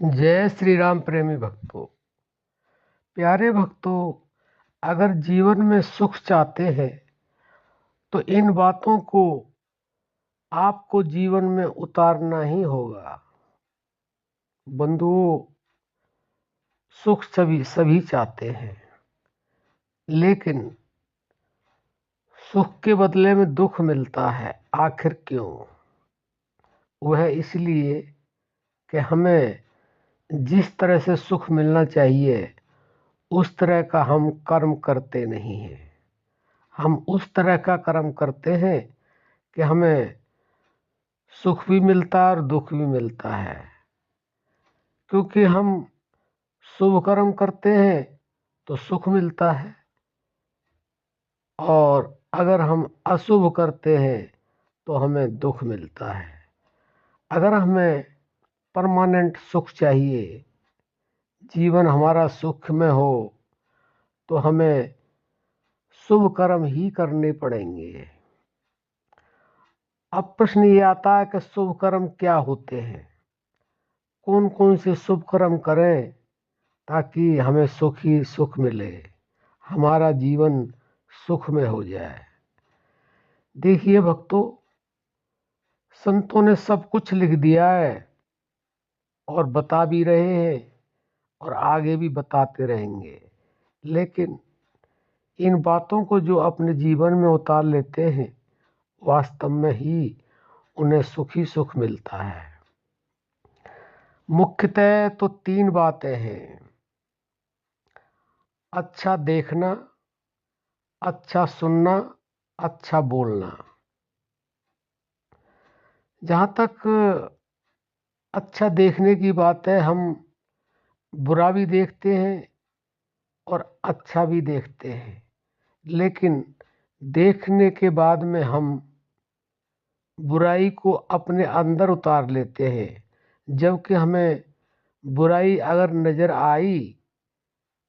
जय श्री राम प्रेमी भक्तों। प्यारे भक्तों, अगर जीवन में सुख चाहते हैं तो इन बातों को आपको जीवन में उतारना ही होगा। बंधुओं, सुख सभी सभी चाहते हैं, लेकिन सुख के बदले में दुख मिलता है। आखिर क्यों? वह इसलिए कि हमें जिस तरह से सुख मिलना चाहिए उस तरह का हम कर्म करते नहीं हैं। हम उस तरह का कर्म करते हैं कि हमें सुख भी मिलता है और दुख भी मिलता है। क्योंकि हम शुभ कर्म करते हैं तो सुख मिलता है, और अगर हम अशुभ करते हैं तो हमें दुख मिलता है। अगर हमें परमानेंट सुख चाहिए, जीवन हमारा सुख में हो, तो हमें शुभ कर्म ही करने पड़ेंगे। अब प्रश्न ये आता है कि शुभ कर्म क्या होते हैं, कौन कौन से शुभ कर्म करें ताकि हमें सुख ही सुख मिले, हमारा जीवन सुख में हो जाए। देखिए भक्तों, संतों ने सब कुछ लिख दिया है और बता भी रहे हैं और आगे भी बताते रहेंगे, लेकिन इन बातों को जो अपने जीवन में उतार लेते हैं, वास्तव में ही उन्हें सुख ही सुख मिलता है। मुख्यतः तो 3 बातें हैं: अच्छा देखना, अच्छा सुनना, अच्छा बोलना। जहाँ तक अच्छा देखने की बात है, हम बुरा भी देखते हैं और अच्छा भी देखते हैं, लेकिन देखने के बाद में हम बुराई को अपने अंदर उतार लेते हैं। जबकि हमें बुराई अगर नज़र आई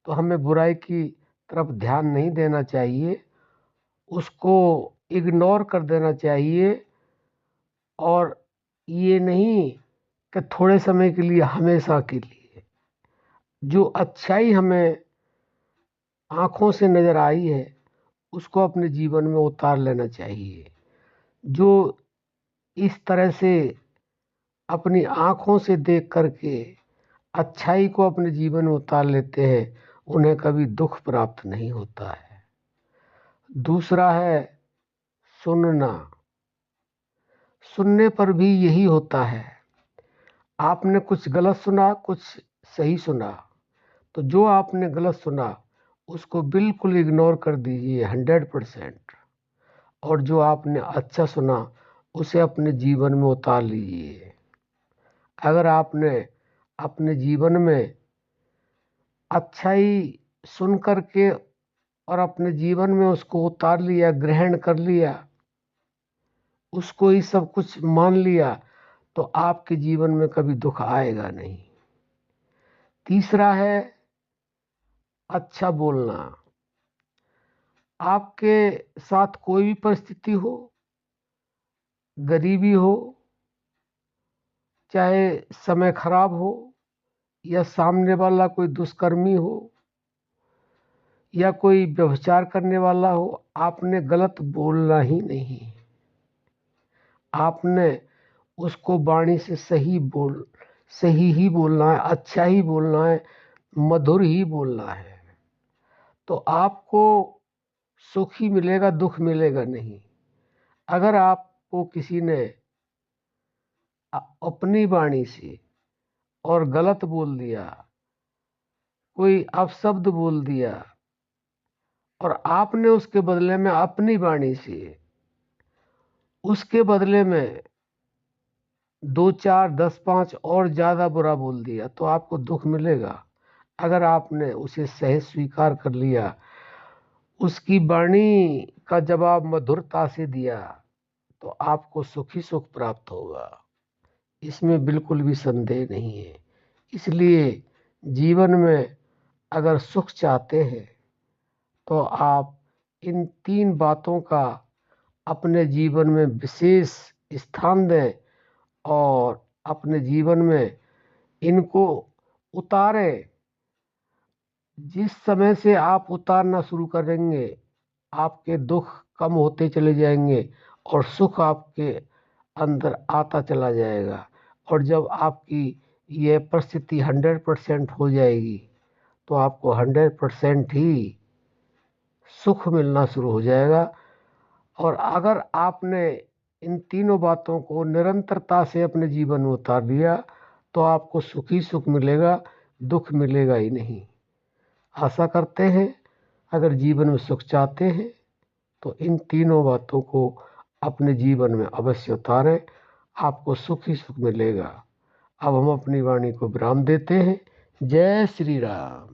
तो हमें बुराई की तरफ ध्यान नहीं देना चाहिए, उसको इग्नोर कर देना चाहिए। और ये नहीं कि थोड़े समय के लिए, हमेशा के लिए। जो अच्छाई हमें आँखों से नज़र आई है उसको अपने जीवन में उतार लेना चाहिए। जो इस तरह से अपनी आँखों से देख करके अच्छाई को अपने जीवन में उतार लेते हैं, उन्हें कभी दुख प्राप्त नहीं होता है। दूसरा है सुनना। सुनने पर भी यही होता है। आपने कुछ गलत सुना, कुछ सही सुना, तो जो आपने गलत सुना उसको बिल्कुल इग्नोर कर दीजिए 100%, और जो आपने अच्छा सुना उसे अपने जीवन में उतार लीजिए। अगर आपने अपने जीवन में अच्छाई सुन करके और अपने जीवन में उसको उतार लिया, ग्रहण कर लिया, उसको ही सब कुछ मान लिया, तो आपके जीवन में कभी दुख आएगा नहीं। तीसरा है अच्छा बोलना। आपके साथ कोई भी परिस्थिति हो, गरीबी हो, चाहे समय खराब हो, या सामने वाला कोई दुष्कर्मी हो, या कोई व्यभिचार करने वाला हो, आपने गलत बोलना ही नहीं। आपने उसको वाणी से सही ही बोलना है, अच्छा ही बोलना है, मधुर ही बोलना है। तो आपको सुख ही मिलेगा, दुख मिलेगा नहीं। अगर आपको किसी ने अपनी वाणी से और गलत बोल दिया, कोई अपशब्द बोल दिया, और आपने उसके बदले में अपनी वाणी से उसके बदले में 2 4 10 5 और ज़्यादा बुरा बोल दिया, तो आपको दुख मिलेगा। अगर आपने उसे सही स्वीकार कर लिया, उसकी वाणी का जवाब मधुरता से दिया, तो आपको सुख ही सुख प्राप्त होगा। इसमें बिल्कुल भी संदेह नहीं है। इसलिए जीवन में अगर सुख चाहते हैं तो आप इन 3 बातों का अपने जीवन में विशेष स्थान दें, और अपने जीवन में इनको उतारें। जिस समय से आप उतारना शुरू करेंगे, आपके दुख कम होते चले जाएंगे और सुख आपके अंदर आता चला जाएगा। और जब आपकी ये परिस्थिति 100% हो जाएगी तो आपको 100% ही सुख मिलना शुरू हो जाएगा। और अगर आपने इन तीनों बातों को निरंतरता से अपने जीवन में उतार लिया तो आपको सुख ही सुख मिलेगा, दुख मिलेगा ही नहीं। आशा करते हैं अगर जीवन में सुख चाहते हैं तो इन तीनों बातों को अपने जीवन में अवश्य उतारें, आपको सुख ही सुख मिलेगा। अब हम अपनी वाणी को विराम देते हैं। जय श्री राम।